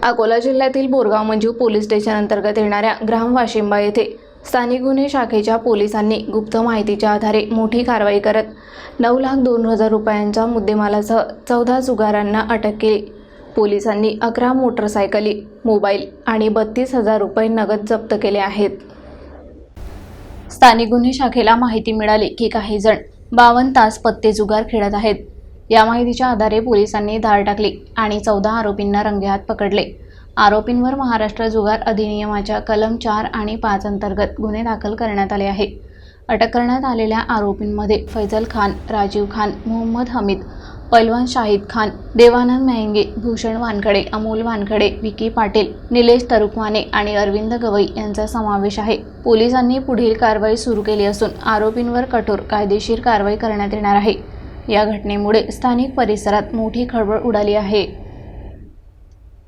अकोला जिल्ह्यातील Borgaon Manju police station अंतर्गत येणाऱ्या ग्राम वाशिंबा येथे स्थानिक गुन्हे शाखेच्या पोलिसांनी गुप्त माहितीच्या आधारे मोठी कारवाई करत 9,02,000 रुपयांच्या मुद्देमालासह 14 जुगारांना अटक केली। पोलिसांनी 11 मोटरसायकली, मोबाईल आणि 32,000 रुपये नगद जप्त केले आहेत। स्थानिक गुन्हे शाखेला माहिती मिळाली की काही जण 52 तास पत्ते जुगार खेळत आहेत। या माहितीच्या आधारे पोलिसांनी धाड टाकली आणि 14 आरोपींना रंगेहात पकडले। आरोपींवर महाराष्ट्र जुगार अधिनियमाच्या कलम 4 आणि 5 अंतर्गत गुन्हे दाखल करण्यात आले आहे। अटक करण्यात आलेल्या आरोपींमध्ये फैजल खान, राजीव खान, मोहम्मद हमीद, पैलवान शाहिद खान, देवानंद मेहंगे, भूषण वानखडे, अमोल वानखडे, विकी पाटील, निलेश तरुकवाने आणि अरविंद गवई यांचा समावेश आहे। पोलिसांनी पुढील कारवाई सुरू केली असून आरोपींवर कठोर कायदेशीर कारवाई करण्यात येणार आहे। या घटनेमुळे स्थानिक परिसरात मोठी खळबळ उडाली आहे।